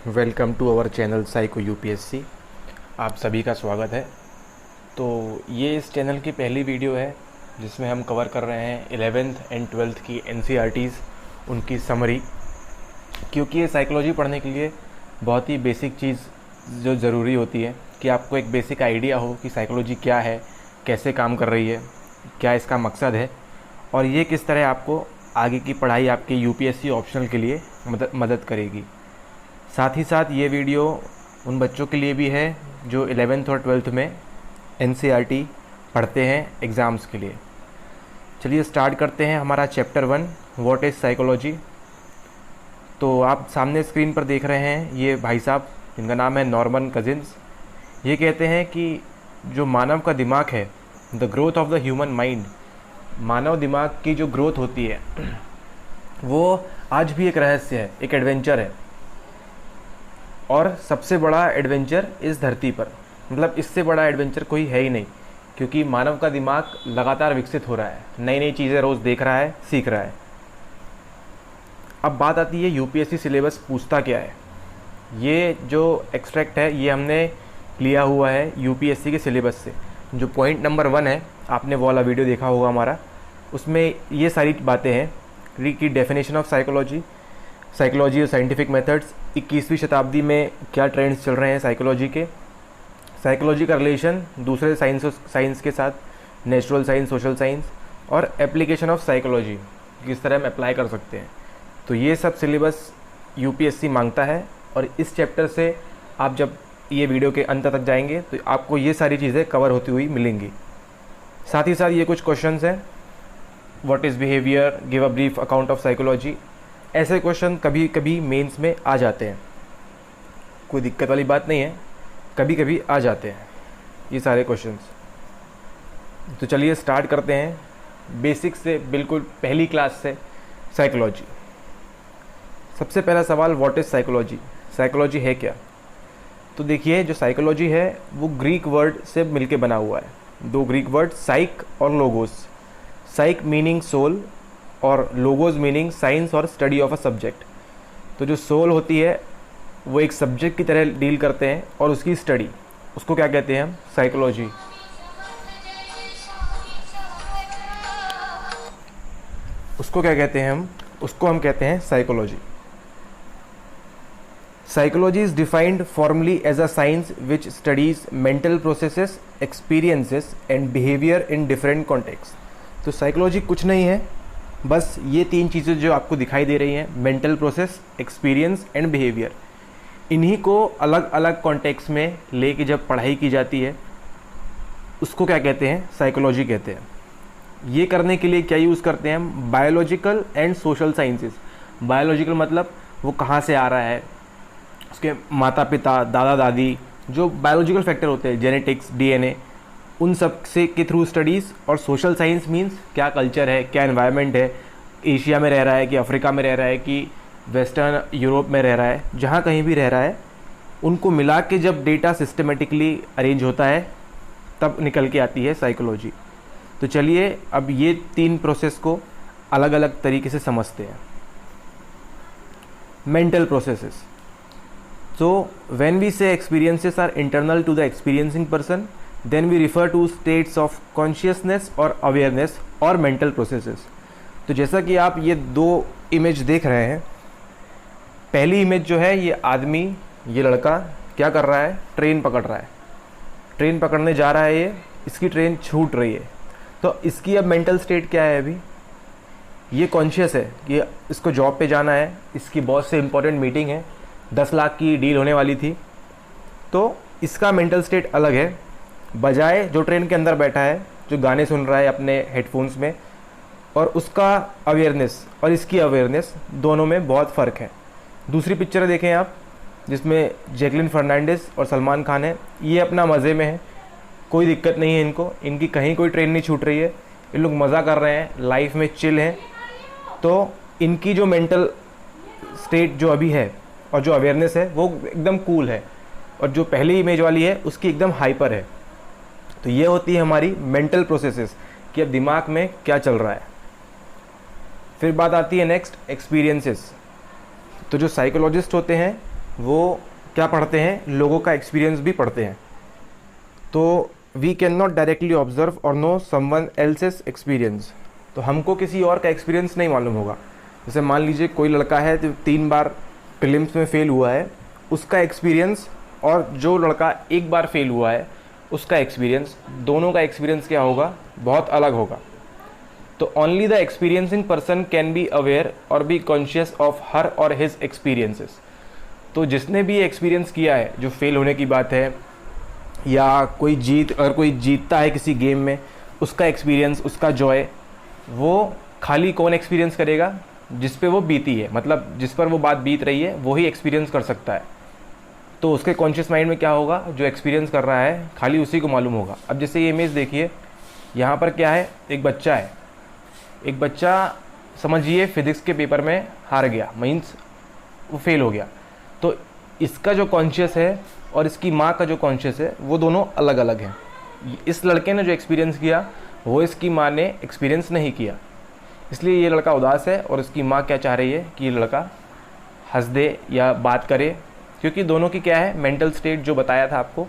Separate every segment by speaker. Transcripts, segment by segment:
Speaker 1: Welcome to our channel psycho UPSC. आप सभी का स्वागत है। तो ये इस चैनल की पहली वीडियो है जिसमें हम कवर कर रहे हैं 11th एंड 12th की एनसीईआरटीज़, उनकी समरी। क्योंकि ये साइकोलॉजी पढ़ने के लिए बहुत ही बेसिक चीज़ जो ज़रूरी होती है कि आपको एक बेसिक आइडिया हो कि साइकोलॉजी क्या है, कैसे काम कर रही है, क्या इसका मकसद है और ये किस तरह आपको आगे की पढ़ाई आपके यूपीएससी ऑप्शनल के लिए मदद करेगी। साथ ही साथ ये वीडियो उन बच्चों के लिए भी है जो 11th और 12th में एनसीईआरटी पढ़ते हैं एग्ज़ाम्स के लिए। चलिए स्टार्ट करते हैं हमारा चैप्टर 1, व्हाट इज़ साइकोलॉजी। तो आप सामने स्क्रीन पर देख रहे हैं ये भाई साहब, इनका नाम है नॉर्मन कजिन्स। ये कहते हैं कि जो मानव का दिमाग है, the growth of the human mind, मानव दिमाग की जो ग्रोथ होती है वो आज भी एक रहस्य है, एक एडवेंचर है और सबसे बड़ा एडवेंचर इस धरती पर, मतलब इससे बड़ा एडवेंचर कोई है ही नहीं। क्योंकि मानव का दिमाग लगातार विकसित हो रहा है, नई नई चीज़ें रोज़ देख रहा है, सीख रहा है। अब बात आती है यूपीएससी सिलेबस पूछता क्या है। ये जो एक्सट्रैक्ट है ये हमने लिया हुआ है यूपीएससी के सिलेबस से। जो पॉइंट नंबर 1 है, आपने वो वाला वीडियो देखा होगा हमारा, उसमें ये सारी बातें हैं कि डेफिनेशन ऑफ साइकोलॉजी, साइकोलॉजी और साइंटिफिक मेथड्स, 21वीं शताब्दी में क्या ट्रेंड्स चल रहे हैं साइकोलॉजी के, साइकोलॉजी का रिलेशन दूसरे साइंस के साथ, नेचुरल साइंस, सोशल साइंस, और एप्लीकेशन ऑफ साइकोलॉजी, किस तरह हम अप्लाई कर सकते हैं। तो ये सब सिलेबस यूपीएससी मांगता है और इस चैप्टर से आप जब ये वीडियो के अंत तक जाएंगे तो आपको ये सारी चीज़ें कवर होती हुई मिलेंगी। साथ ही साथ ये कुछ क्वेश्चंस हैं। What is behaviour, give a brief account of psychology. ऐसे क्वेश्चन कभी कभी मेंस में आ जाते हैं, कोई दिक्कत वाली बात नहीं है, कभी कभी आ जाते हैं ये सारे क्वेश्चंस। तो चलिए स्टार्ट करते हैं बेसिक से, बिल्कुल पहली क्लास से, साइकोलॉजी। सबसे पहला सवाल, व्हाट इज़ साइकोलॉजी, साइकोलॉजी है क्या। तो देखिए जो साइकोलॉजी है वो ग्रीक वर्ड से मिलके बना हुआ है, दो ग्रीक वर्ड, साइक और लोगोस। साइक मीनिंग सोल और लोगोस मीनिंग साइंस और स्टडी ऑफ अ सब्जेक्ट। तो जो सोल होती है वो एक सब्जेक्ट की तरह डील करते हैं और उसकी स्टडी, उसको क्या कहते हैं हम, साइकोलॉजी। उसको क्या कहते हैं हम, उसको हम कहते हैं psychology. Psychology is defined formally as a science which studies mental processes, experiences and behaviour in different context. तो साइकोलॉजी कुछ नहीं है, बस ये 3 चीज़ें जो आपको दिखाई दे रही हैं, mental process, experience and behaviour, इन्हीं को अलग अलग कॉन्टेक्स्ट में लेके जब पढ़ाई की जाती है उसको क्या कहते हैं, साइकोलॉजी कहते हैं। ये करने के लिए क्या यूज़ करते हैं हम, biological and social sciences. Biological मतलब वो कहाँ से आ रहा है, उसके माता पिता, दादा दादी, जो बायोलॉजिकल फैक्टर होते हैं, जेनेटिक्स, डीएनए, उन सब से के थ्रू स्टडीज़। और सोशल साइंस मींस क्या कल्चर है, क्या एनवायरनमेंट है, एशिया में रह रहा है कि अफ्रीका में रह रहा है कि वेस्टर्न यूरोप में रह रहा है, जहाँ कहीं भी रह रहा है, उनको मिला के जब डेटा सिस्टमेटिकली अरेंज होता है तब निकल के आती है साइकोलॉजी। तो चलिए अब ये 3 प्रोसेस को अलग अलग तरीके से समझते हैं। Mental processes. So when we say experiences are internal to the experiencing person, then we refer to states of consciousness or awareness or mental processes. तो जैसा कि आप ये 2 इमेज देख रहे हैं, पहली इमेज जो है ये आदमी, ये लड़का क्या कर रहा है, ट्रेन पकड़ रहा है, ट्रेन पकड़ने जा रहा है, इसकी ट्रेन छूट रही है। तो इसकी अब मेंटल स्टेट क्या है, अभी ये कॉन्शियस है, ये इसको जॉब पे जाना है, इसकी बॉस से इम्पोर्टेंट मीटिंग है, 10 लाख की डील होने वाली थी, तो इसका मेंटल स्टेट अलग है, बजाय जो ट्रेन के अंदर बैठा है, जो गाने सुन रहा है अपने हेडफोन्स में, और उसका अवेयरनेस और इसकी अवेयरनेस दोनों में बहुत फ़र्क है। दूसरी पिक्चर देखें आप, जिसमें जैकलिन फर्नांडिस और सलमान खान है, ये अपना मज़े में है, कोई दिक्कत नहीं है इनको, इनकी कहीं कोई ट्रेन नहीं छूट रही है, ये लोग मज़ा कर रहे हैं, लाइफ में चिल हैं। तो इनकी जो मेंटल स्टेट जो अभी है और जो अवेयरनेस है वो एकदम कूल है, और जो पहली इमेज वाली है उसकी एकदम हाइपर है। तो ये होती है हमारी मेंटल प्रोसेसेस कि अब दिमाग में क्या चल रहा है। फिर बात आती है नेक्स्ट, एक्सपीरियंसेस। तो जो साइकोलॉजिस्ट होते हैं वो क्या पढ़ते हैं, लोगों का एक्सपीरियंस भी पढ़ते हैं। तो we can not directly observe और नो समवन एल्सेस एक्सपीरियंस। तो हमको किसी और का एक्सपीरियंस नहीं मालूम होगा। जैसे मान लीजिए कोई लड़का है जो 3 बार प्रीलिम्स में फ़ेल हुआ है, उसका एक्सपीरियंस और जो लड़का 1 बार फेल हुआ है उसका एक्सपीरियंस, दोनों का एक्सपीरियंस क्या होगा, बहुत अलग होगा। तो only the experiencing person can be aware और बी कॉन्शियस ऑफ हर और हिज एक्सपीरियंसेस। तो जिसने भी एक्सपीरियंस किया है, जो फेल होने की बात है या अगर कोई जीतता है किसी गेम में, उसका एक्सपीरियंस, उसका जॉय, वो खाली कौन एक्सपीरियंस करेगा, जिस पे वो बीती है, मतलब जिस पर वो बात बीत रही है वही एक्सपीरियंस कर सकता है। तो उसके कॉन्शियस माइंड में क्या होगा, जो एक्सपीरियंस कर रहा है खाली उसी को मालूम होगा। अब जैसे ये इमेज देखिए, यहाँ पर क्या है, एक बच्चा है। एक बच्चा समझिए फिज़िक्स के पेपर में हार गया, मीन्स वो फेल हो गया। तो इसका जो कॉन्शियस है और इसकी माँ का जो कॉन्शियस है वो दोनों अलग अलग हैं। इस लड़के ने जो एक्सपीरियंस किया वो इसकी माँ ने एक्सपीरियंस नहीं किया, इसलिए ये लड़का उदास है और इसकी माँ क्या चाह रही है कि ये लड़का हंस दे या बात करे, क्योंकि दोनों की क्या है, मेंटल स्टेट जो बताया था आपको,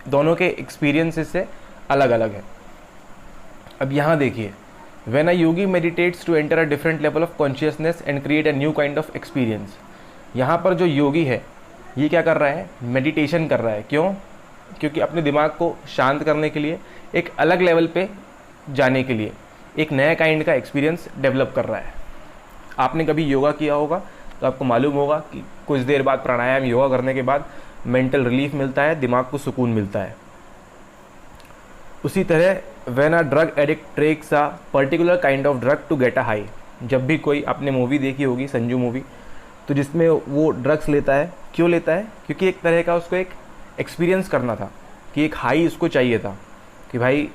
Speaker 1: दोनों के एक्सपीरियंसेस से अलग अलग है। अब यहाँ देखिए, when a yogi meditates to enter a different level of consciousness and create a new kind of experience. यहाँ पर जो योगी है ये क्या कर रहा है, मेडिटेशन कर रहा है। क्यों? क्योंकि अपने दिमाग को शांत करने के लिए, एक अलग लेवल पे जाने के लिए, एक नया काइंड का एक्सपीरियंस डेवलप कर रहा है। आपने कभी योगा किया होगा तो आपको मालूम होगा कि कुछ देर बाद प्राणायाम, योगा करने के बाद मेंटल रिलीफ मिलता है, दिमाग को सुकून मिलता है। उसी तरह when a drug addict takes a particular kind of drug to get a high. जब भी कोई, आपने मूवी देखी होगी संजू मूवी, तो जिसमें वो ड्रग्स लेता है, क्यों लेता है, क्योंकि एक तरह का उसको एक एक्सपीरियंस करना था, कि एक हाई उसको चाहिए था, कि भाई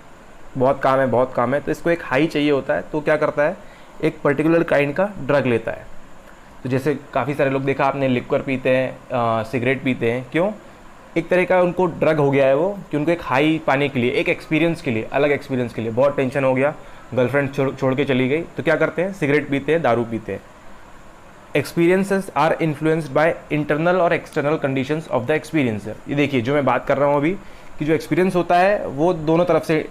Speaker 1: बहुत काम है बहुत काम है, तो इसको एक हाई चाहिए होता है। तो क्या करता है, एक पर्टिकुलर काइंड का ड्रग लेता है। तो जैसे काफ़ी सारे लोग देखा आपने, लिक्वर पीते हैं, सिगरेट पीते हैं, क्यों, एक तरह का उनको ड्रग हो गया है वो, कि उनको एक हाई पाने के लिए, एक एक्सपीरियंस के लिए, अलग एक्सपीरियंस के लिए, बहुत टेंशन हो गया, गर्लफ्रेंड छोड़ के चली गई, तो क्या करते हैं, सिगरेट पीते हैं, दारू पीते हैं। Experiences are influenced by internal और external conditions of the experiencer. ये देखिए जो मैं बात कर रहा हूँ अभी, कि जो एक्सपीरियंस होता है वो दोनों तरफ से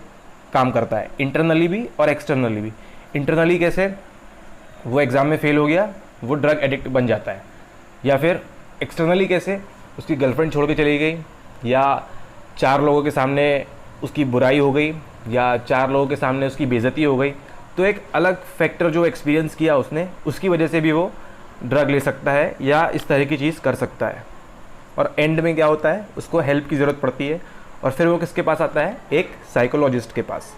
Speaker 1: काम करता है, इंटरनली भी और एक्सटर्नली भी। इंटरनली कैसे, वो एग्ज़ाम में फेल हो गया, वो ड्रग एडिक्ट बन जाता है। या फिर एक्सटर्नली कैसे, उसकी गर्लफ्रेंड छोड़ के चली गई, या 4 लोगों के सामने उसकी बुराई हो गई, या 4 लोगों के सामने उसकी बेइज्जती हो गई, तो एक अलग फैक्टर जो एक्सपीरियंस किया उसने, उसकी वजह से भी वो ड्रग ले सकता है या इस तरह की चीज़ कर सकता है। और एंड में क्या होता है, उसको हेल्प की ज़रूरत पड़ती है, और फिर वो किसके पास आता है, एक साइकोलॉजिस्ट के पास।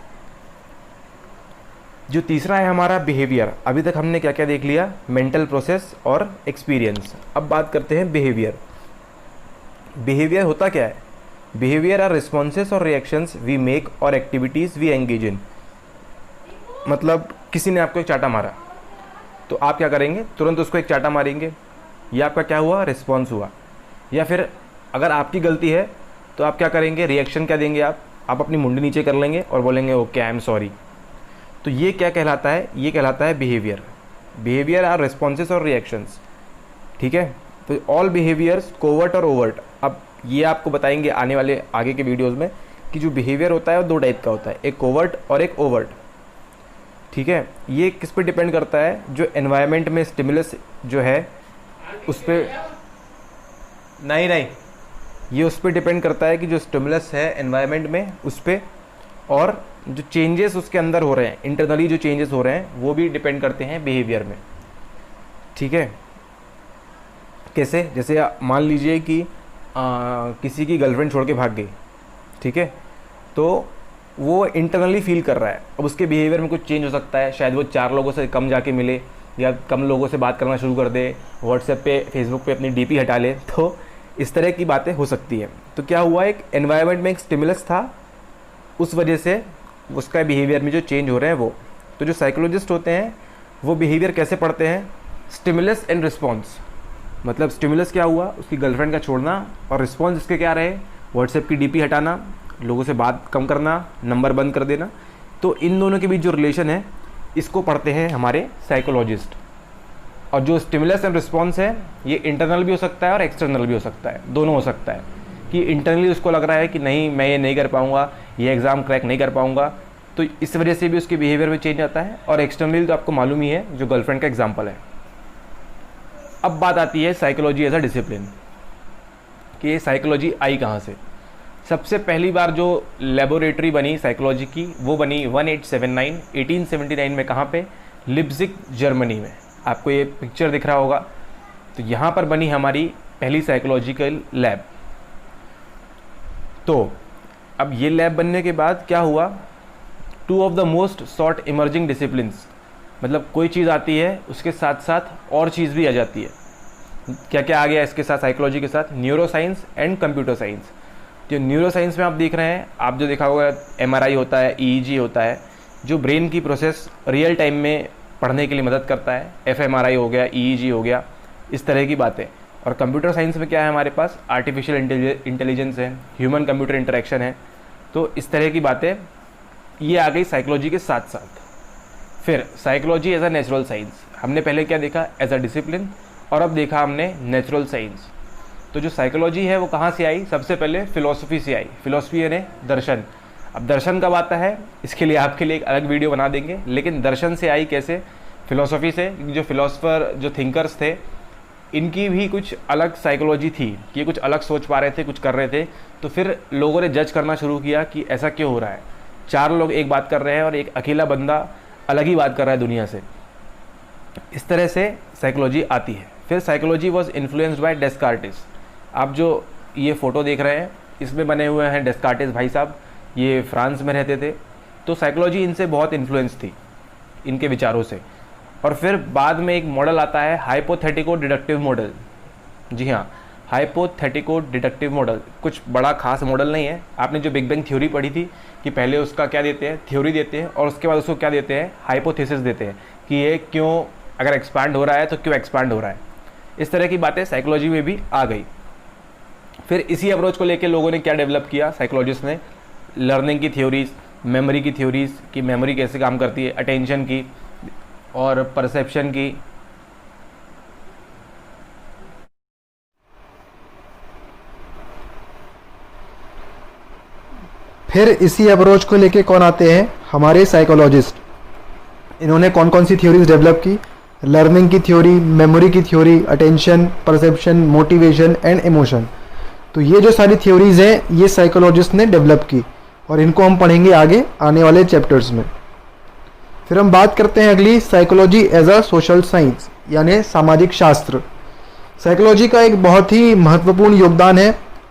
Speaker 1: जो तीसरा है हमारा बिहेवियर। अभी तक हमने क्या क्या देख लिया, मेंटल प्रोसेस और एक्सपीरियंस। अब बात करते हैं बिहेवियर। बिहेवियर होता क्या है, बिहेवियर आर रिस्पॉन्सेस और रिएक्शंस वी मेक और एक्टिविटीज़ वी एंगेज इन। मतलब किसी ने आपको एक चाटा मारा, तो आप क्या करेंगे, तुरंत उसको एक चाटा मारेंगे, ये आपका क्या हुआ, रिस्पॉन्स हुआ। या फिर अगर आपकी गलती है तो आप क्या करेंगे, रिएक्शन क्या देंगे, आप अपनी मुंडी नीचे कर लेंगे और बोलेंगे ओके आई एम सॉरी। तो ये क्या कहलाता है, ये कहलाता है बिहेवियर। बिहेवियर आर रिस्पॉन्सेस और रिएक्शंस, ठीक है। तो ऑल बिहेवियर्स कोवर्ट और ओवर्ट। अब ये आपको बताएंगे आने वाले आगे के वीडियोज़ में कि जो बिहेवियर होता है वो 2 टाइप का होता है, एक कोवर्ट और एक ओवर्ट, ठीक है। ये किस पे डिपेंड करता है, जो एनवायरनमेंट में स्टिमुलस जो है उस पर, नहीं ये उस पर डिपेंड करता है कि जो स्टिमुलस है एनवायरनमेंट में उस पर, और जो चेंजेस उसके अंदर हो रहे हैं, इंटरनली जो चेंजेस हो रहे हैं वो भी डिपेंड करते हैं बिहेवियर में, ठीक है। कैसे, जैसे मान लीजिए कि किसी की गर्लफ्रेंड छोड़ के भाग गई, ठीक है, तो वो इंटरनली फील कर रहा है। अब उसके बिहेवियर में कुछ चेंज हो सकता है, शायद वो 4 लोगों से कम जाके मिले, या कम लोगों से बात करना शुरू कर दे, व्हाट्सएप पे, फेसबुक पे अपनी डीपी हटा ले, तो इस तरह की बातें हो सकती हैं। तो क्या हुआ, एक एनवायरनमेंट में एक स्टिमुलस था, उस वजह से उसका बिहेवियर में जो चेंज हो रहे हैं वो। तो जो साइकोलॉजिस्ट होते हैं वो बिहेवियर कैसे पढ़ते हैं, स्टिमुलस एंड रिस्पॉन्स। मतलब स्टिमुलस क्या हुआ, उसकी गर्लफ्रेंड का छोड़ना, और रिस्पॉन्स इसके क्या रहे, व्हाट्सएप की डीपी हटाना, लोगों से बात कम करना, नंबर बंद कर देना। तो इन दोनों के बीच जो रिलेशन है इसको पढ़ते हैं हमारे साइकोलॉजिस्ट। और जो स्टिमुलस एंड रिस्पॉन्स है ये इंटरनल भी हो सकता है और एक्सटर्नल भी हो सकता है, दोनों हो सकता है। कि इंटरनली उसको लग रहा है कि नहीं मैं ये नहीं कर पाऊँगा, ये एग्ज़ाम क्रैक नहीं कर पाऊँगा, तो इस वजह से भी उसके बिहेवियर में चेंज आता है। और एक्सटर्नली तो आपको मालूम ही है, जो गर्लफ्रेंड का एग्जाम्पल है। अब बात आती है साइकोलॉजी एज अ डिसिप्लिन, कि ये साइकोलॉजी आई कहाँ से। सबसे पहली बार जो लेबोरेटरी बनी साइकोलॉजी की वो बनी 1879 में। कहाँ पे? लिप्जिग जर्मनी में। आपको ये पिक्चर दिख रहा होगा, तो यहाँ पर बनी हमारी पहली साइकोलॉजिकल लैब। तो अब ये लैब बनने के बाद क्या हुआ, 2 of the most short emerging disciplines, मतलब कोई चीज़ आती है उसके साथ साथ और चीज़ भी आ जाती है। क्या क्या आ गया इसके साथ, साइकोलॉजी के साथ? Neuro science and computer science. जो न्यूरो साइंस में आप देख रहे हैं, आप जो देखा होगा MRI होता है, EEG होता है, जो ब्रेन की प्रोसेस रियल टाइम में पढ़ने के लिए मदद करता है। fMRI हो गया, EEG हो गया, इस तरह की बातें। और कंप्यूटर साइंस में क्या है हमारे पास? आर्टिफिशियल इंटेलिजेंस है, ह्यूमन कंप्यूटर इंटरेक्शन है। तो इस तरह की बातें ये आ गई साइकोलॉजी के साथ साथ। फिर psychology as a natural science, हमने पहले क्या देखा? एज अ डिसिप्लिन, और अब देखा हमने नेचुरल साइंस। तो जो साइकोलॉजी है वो कहाँ से आई? सबसे पहले फिलॉसफी से आई। फिलॉसफी यानी दर्शन। अब दर्शन कब आता है इसके लिए आपके लिए एक अलग वीडियो बना देंगे, लेकिन दर्शन से आई कैसे? फिलॉसफी से। जो फिलोसोफर, जो थिंकर्स थे, इनकी भी कुछ अलग साइकोलॉजी थी कि ये कुछ अलग सोच पा रहे थे, कुछ कर रहे थे। तो फिर लोगों ने जज करना शुरू किया कि ऐसा क्यों हो रहा है, 4 लोग एक बात कर रहे हैं और एक अकेला बंदा अलग ही बात कर रहा है दुनिया से। इस तरह से साइकोलॉजी आती है। फिर साइकोलॉजी वॉज इन्फ्लुएंस्ड बाय डेस्कार्टिस। आप जो ये फ़ोटो देख रहे हैं इसमें बने हुए हैं डेस्कार्टिस भाई साहब, ये फ्रांस में रहते थे। तो साइकोलॉजी इनसे बहुत इन्फ्लुएंस थी, इनके विचारों से। और फिर बाद में एक मॉडल आता है हाइपोथेटिको डिडक्टिव मॉडल। जी हाँ, हाइपोथेटिको डिडक्टिव मॉडल कुछ बड़ा खास मॉडल नहीं है। आपने जो बिग बैंग थ्योरी पढ़ी थी कि पहले उसका क्या देते हैं? थ्योरी देते हैं, और उसके बाद उसको क्या देते हैं? हाइपोथेसिस देते हैं कि ये क्यों, अगर एक्सपांड हो रहा है तो क्यों एक्सपांड हो रहा है। इस तरह की बातें साइकोलॉजी में भी आ गई। फिर इसी अप्रोच को लेकर लोगों ने क्या डेवलप किया साइकोलॉजिस्ट ने? लर्निंग की थ्योरीज, मेमोरी की थ्योरीज, कि मेमोरी कैसे काम करती है, अटेंशन की और परसेप्शन की।
Speaker 2: फिर इसी अप्रोच को लेके कौन आते हैं? हमारे साइकोलॉजिस्ट। इन्होंने कौन कौन सी थ्योरीज डेवलप की? लर्निंग की थ्योरी, मेमोरी की theory, attention, perception, motivation and emotion. तो ये जो सारी थ्योरीज हैं ये साइकोलॉजिस्ट ने डेवलप की, और इनको हम पढ़ेंगे आगे आने वाले चैप्टर्स में। फिर हम बात करते हैं अगली, psychology as a social science, यानी सामाजिक शास्त्र। साइकोलॉजी का एक बहुत ही महत्वपूर्ण योगदान है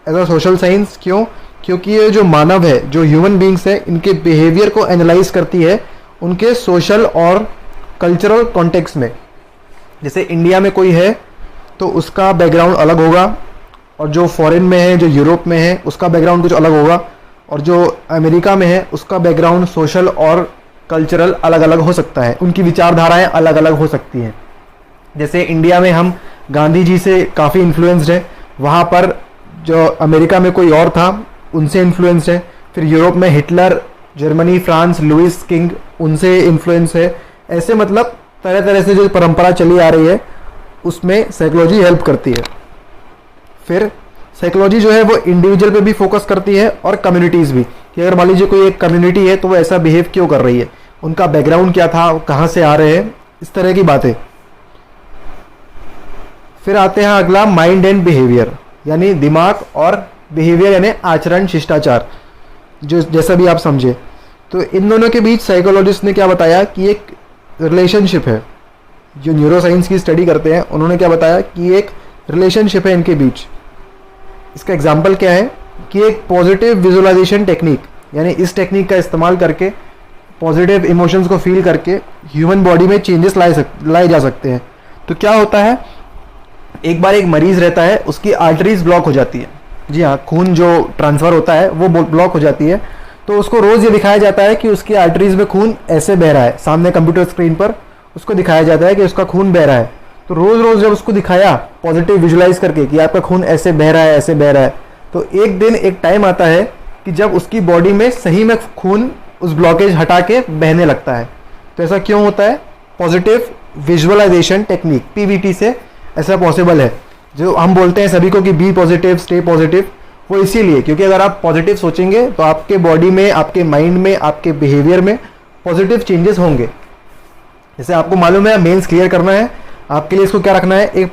Speaker 2: एज अ सोशल साइंस। क्यों? क्योंकि ये जो मानव है, जो ह्यूमन बींग्स है, इनके बिहेवियर को एनालाइज करती है उनके सोशल और कल्चरल कॉन्टेक्स्ट में। जैसे इंडिया में कोई है तो उसका बैकग्राउंड अलग होगा, और जो फॉरेन में है, जो यूरोप में है, उसका बैकग्राउंड कुछ अलग होगा, और जो अमेरिका में है उसका बैकग्राउंड सोशल और कल्चरल अलग अलग हो सकता है। उनकी विचारधाराएं अलग अलग हो सकती हैं। जैसे इंडिया में हम गांधी जी से काफ़ी इन्फ्लुएंस्ड हैं, वहाँ पर जो अमेरिका में कोई और था उनसे इन्फ्लुएंस्ड है। फिर यूरोप में Hitler, Germany, France, Louis king, उनसे इन्फ्लुएंस है। ऐसे मतलब तरह तरह से जो परंपरा चली आ रही है उसमें साइकोलॉजी हेल्प करती है। फिर साइकोलॉजी जो है वो इंडिविजुअल पे भी फोकस करती है और कम्युनिटीज़ भी, कि अगर मान लीजिए कोई एक कम्युनिटी है तो वो ऐसा बिहेव क्यों कर रही है, उनका बैकग्राउंड क्या था, कहाँ से आ रहे हैं, इस तरह की बातें। फिर आते हैं अगला, माइंड एंड बिहेवियर, यानी दिमाग और बिहेवियर यानी आचरण, शिष्टाचार, जो जैसा भी आप समझे। तो इन दोनों के बीच साइकोलॉजिस्ट ने क्या बताया कि एक रिलेशनशिप है। जो न्यूरो साइंस की स्टडी करते हैं उन्होंने क्या बताया कि एक रिलेशनशिप है इनके बीच। इसका एग्जाम्पल क्या है कि एक पॉजिटिव विजुअलाइजेशन टेक्निक, यानी इस टेक्निक का इस्तेमाल करके पॉजिटिव इमोशंस को फील करके ह्यूमन बॉडी में चेंजेस लाए जा सकते हैं। तो क्या होता है, एक बार एक मरीज रहता है, उसकी आर्टरीज ब्लॉक हो जाती है। जी हाँ, खून जो ट्रांसफ़र होता है वो ब्लॉक हो जाती है। तो उसको रोज़ ये दिखाया जाता है कि उसकी आर्टरीज में खून ऐसे बह रहा है, सामने कंप्यूटर स्क्रीन पर उसको दिखाया जाता है कि उसका खून बह रहा है। तो रोज़ रोज़ जब उसको दिखाया पॉजिटिव विजुलाइज करके कि आपका खून ऐसे बह रहा है, ऐसे बह रहा है, तो एक दिन एक टाइम आता है कि जब उसकी बॉडी में सही में खून उस ब्लॉकेज हटा के बहने लगता है। तो ऐसा क्यों होता है? पॉजिटिव विजुअलाइजेशन टेक्निक, पीवीटी से ऐसा पॉसिबल है। जो हम बोलते हैं सभी को कि बी पॉजिटिव, स्टे पॉजिटिव, वो इसीलिए क्योंकि अगर आप पॉजिटिव सोचेंगे तो आपके बॉडी में, आपके माइंड में, आपके बिहेवियर में पॉजिटिव चेंजेस होंगे। जैसे आपको मालूम है मेंस क्लियर करना है, आपके लिए इसको क्या रखना है, एक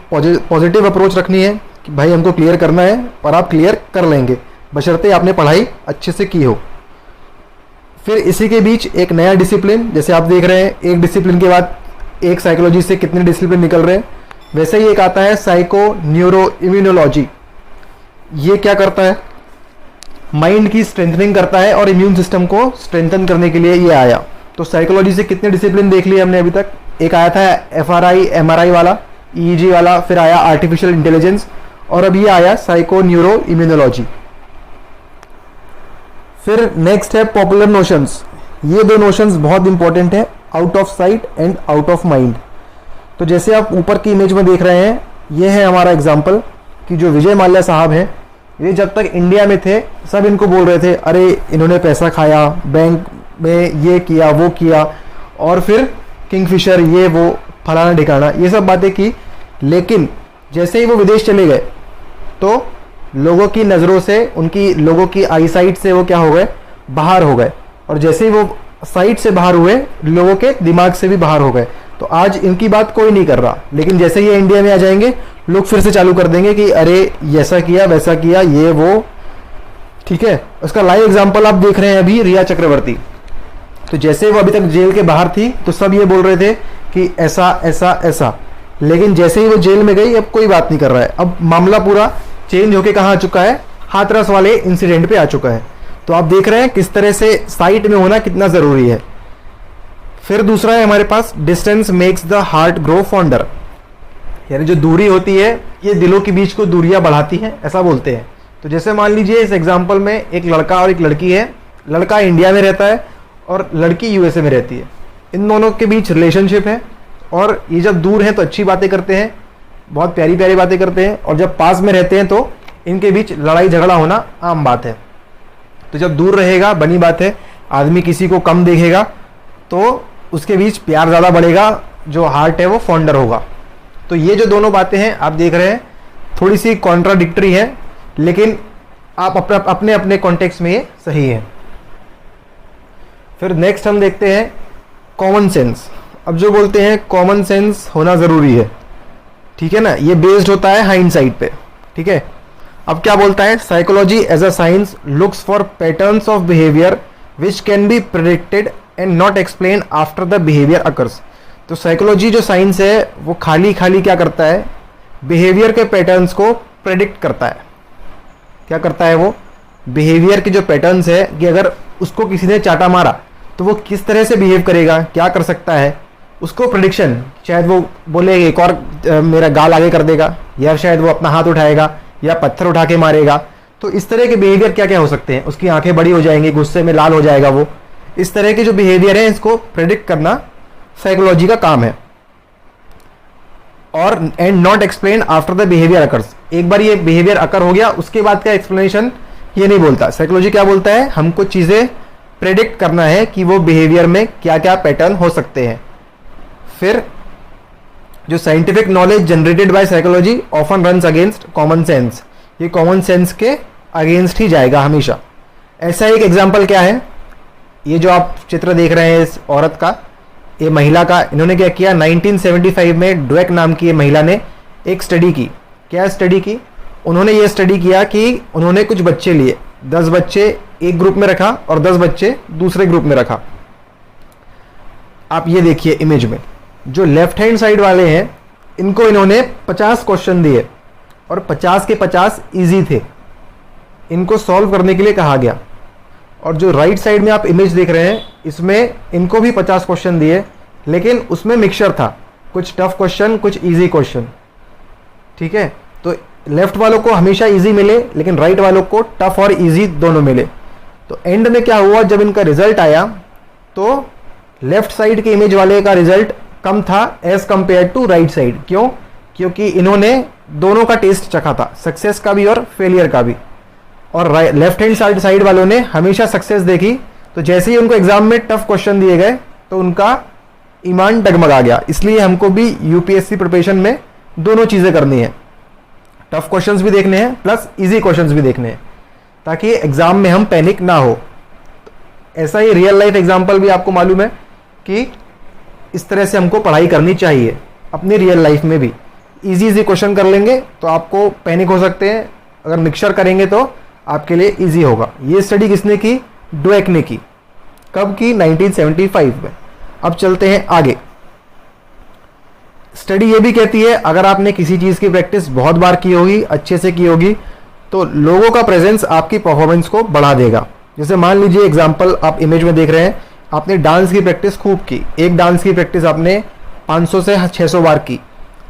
Speaker 2: पॉजिटिव अप्रोच रखनी है कि भाई हमको क्लियर करना है, और आप क्लियर कर लेंगे बशर्ते आपने पढ़ाई अच्छे से की हो। फिर इसी के बीच एक नया डिसिप्लिन, जैसे आप देख रहे हैं एक डिसिप्लिन के बाद एक साइकोलॉजी से कितने डिसिप्लिन निकल रहे हैं, वैसे ही एक आता है साइको न्यूरो इम्यूनोलॉजी। ये क्या करता है, माइंड की स्ट्रेंथनिंग करता है और इम्यून सिस्टम को स्ट्रेंथन करने के लिए ये आया। तो साइकोलॉजी से कितने डिसिप्लिन देख लिए हमने अभी तक। एक आया था एफआरआई एमआरआई वाला, ईईजी वाला, फिर आया आर्टिफिशियल इंटेलिजेंस, और अब ये आया साइको न्यूरो इम्यूनोलॉजी। फिर नेक्स्ट है पॉपुलर नोशंस। ये दो नोशंस बहुत इंपॉर्टेंट है, out of site and out of mind. तो जैसे आप ऊपर की इमेज में देख रहे हैं, ये है हमारा एग्जाम्पल कि जो विजय माल्या साहब हैं, ये जब तक इंडिया में थे सब इनको बोल रहे थे अरे इन्होंने पैसा खाया, बैंक में ये किया वो किया, और फिर किंगफिशर ये वो फलाना ठिकाना, ये सब बातें की। लेकिन जैसे ही वो विदेश चले गए तो लोगों की नज़रों से, उनकी लोगों की आई साइट से वो क्या हो गए, बाहर हो गए। और जैसे ही वो साइट से बाहर हुए, लोगों के दिमाग से भी बाहर हो गए। तो आज इनकी बात कोई नहीं कर रहा, लेकिन जैसे ही ये इंडिया में आ जाएंगे लोग फिर से चालू कर देंगे कि अरे ऐसा किया वैसा किया ये वो। ठीक है, उसका लाइव एग्जांपल आप देख रहे हैं अभी, रिया चक्रवर्ती। तो जैसे वो अभी तक जेल के बाहर थी तो सब ये बोल रहे थे कि ऐसा ऐसा ऐसा, लेकिन जैसे ही वो जेल में गई अब कोई बात नहीं कर रहा है। अब मामला पूरा चेंज होके कहाँ आ चुका है, हाथरस वाले इंसिडेंट पे आ चुका है। तो आप देख रहे हैं किस तरह से साइट में होना कितना ज़रूरी है। फिर दूसरा है हमारे पास distance makes the heart grow fonder, यानी जो दूरी होती है ये दिलों के बीच को दूरियां बढ़ाती हैं, ऐसा बोलते हैं। तो जैसे मान लीजिए इस एग्जाम्पल में एक लड़का और एक लड़की है, लड़का इंडिया में रहता है और लड़की यूएसए में रहती है। इन दोनों के बीच रिलेशनशिप है, और ये जब दूर हैं तो अच्छी बातें करते हैं, बहुत प्यारी प्यारी बातें करते हैं, और जब पास में रहते हैं तो इनके बीच लड़ाई झगड़ा होना आम बात है। तो जब दूर रहेगा बनी बात है, आदमी किसी को कम देखेगा तो उसके बीच प्यार ज़्यादा बढ़ेगा, जो हार्ट है वो फॉन्डर होगा। तो ये जो दोनों बातें हैं आप देख रहे हैं थोड़ी सी कॉन्ट्राडिक्टरी है, लेकिन आप अपने अपने कॉन्टेक्स्ट में ये सही है। फिर नेक्स्ट हम देखते हैं कॉमन सेंस। अब जो बोलते हैं कॉमन सेंस होना ज़रूरी है, ठीक है ना, ये बेस्ड होता है हाइंडसाइट पे। ठीक है, अब क्या बोलता है, psychology as a science looks for patterns of behaviour which can be predicted and not explain after the behaviour occurs. तो साइकोलॉजी जो साइंस है वो खाली क्या करता है, बिहेवियर के पैटर्न्स को प्रेडिक्ट करता है। क्या करता है वो, बिहेवियर के जो पैटर्न्स है कि अगर उसको किसी ने चाटा मारा तो वो किस तरह से बिहेव करेगा, क्या कर सकता है, उसको प्रेडिक्शन, शायद वो बोले एक और मेरा गाल आगे कर देगा, या शायद वो अपना हाथ उठाएगा या पत्थर उठा के मारेगा। तो इस तरह के बिहेवियर क्या क्या हो सकते हैं, उसकी आंखें बड़ी हो जाएंगी, गुस्से में लाल हो जाएगा वो। इस तरह के जो बिहेवियर है इसको प्रेडिक्ट करना साइकोलॉजी का काम है। और and not explain after the behaviour occurs, एक बार ये बिहेवियर अकर हो गया उसके बाद का एक्सप्लेनेशन ये नहीं बोलता। साइकोलॉजी क्या बोलता है, हमको चीज़ें प्रेडिक्ट करना है कि वो बिहेवियर में क्या क्या पैटर्न हो सकते हैं। फिर जो scientific knowledge generated by psychology often runs against common sense, ये कॉमन सेंस के अगेंस्ट ही जाएगा हमेशा। ऐसा एक एग्जाम्पल क्या है, ये जो आप चित्र देख रहे हैं इस औरत का, ये महिला का, इन्होंने क्या किया 1975 में ड्वेक नाम की ये महिला ने एक स्टडी की। क्या स्टडी की, उन्होंने ये स्टडी किया कि उन्होंने कुछ बच्चे लिए, 10 बच्चे एक ग्रुप में रखा और 10 बच्चे दूसरे ग्रुप में रखा। आप ये देखिए इमेज में, जो लेफ्ट हैंड साइड वाले हैं इनको इन्होंने 50 क्वेश्चन दिए और 50 के 50 इजी थे, इनको सॉल्व करने के लिए कहा गया। और जो राइट साइड में आप इमेज देख रहे हैं इसमें इनको भी 50 क्वेश्चन दिए, लेकिन उसमें मिक्सचर था, कुछ टफ क्वेश्चन कुछ इजी क्वेश्चन। ठीक है, तो लेफ्ट वालों को हमेशा इजी मिले लेकिन राइट वालों को टफ और इजी दोनों मिले। तो एंड में क्या हुआ, जब इनका रिजल्ट आया तो लेफ्ट साइड के इमेज वाले का रिजल्ट कम था as compare to right side. क्यों, क्योंकि इन्होंने दोनों का टेस्ट चखा था, सक्सेस का भी और फेलियर का भी। और लेफ्ट हैंड साइड वालों ने हमेशा सक्सेस देखी, तो जैसे ही उनको एग्जाम में टफ क्वेश्चन दिए गए तो उनका ईमान डगमगा गया। इसलिए हमको भी यूपीएससी प्रिपरेशन में दोनों चीज़ें करनी है, टफ क्वेश्चंस भी देखने हैं प्लस इजी क्वेश्चंस भी देखने हैं, ताकि एग्जाम में हम पैनिक ना हो। ऐसा ही रियल लाइफ एग्जाम्पल भी आपको मालूम है कि इस तरह से हमको पढ़ाई करनी चाहिए अपनी रियल लाइफ में भी। इजी क्वेश्चन कर लेंगे तो आपको पैनिक हो सकते हैं, अगर मिक्सचर करेंगे तो आपके लिए इजी होगा। ये स्टडी किसने की? ड्वेक ने की। कब की? 1975 में। अब चलते हैं आगे। स्टडी ये भी कहती है अगर आपने किसी चीज़ की प्रैक्टिस बहुत बार की होगी, अच्छे से की होगी, तो लोगों का प्रेजेंस आपकी परफॉर्मेंस को बढ़ा देगा। जैसे मान लीजिए एग्जांपल आप इमेज में देख रहे हैं, आपने डांस की प्रैक्टिस खूब की, एक डांस की प्रैक्टिस आपने 500 से 600 बार की,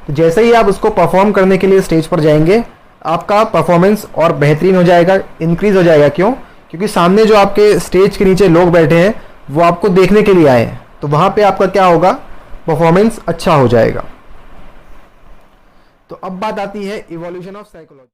Speaker 2: तो जैसे ही आप उसको परफॉर्म करने के लिए स्टेज पर जाएंगे, आपका परफॉर्मेंस और बेहतरीन हो जाएगा, इंक्रीज हो जाएगा। क्यों? क्योंकि सामने जो आपके स्टेज के नीचे लोग बैठे हैं वो आपको देखने के लिए आए हैं, तो वहाँ पे आपका क्या होगा? परफॉर्मेंस अच्छा हो जाएगा। तो अब बात आती है इवोल्यूशन ऑफ साइकोलॉजी।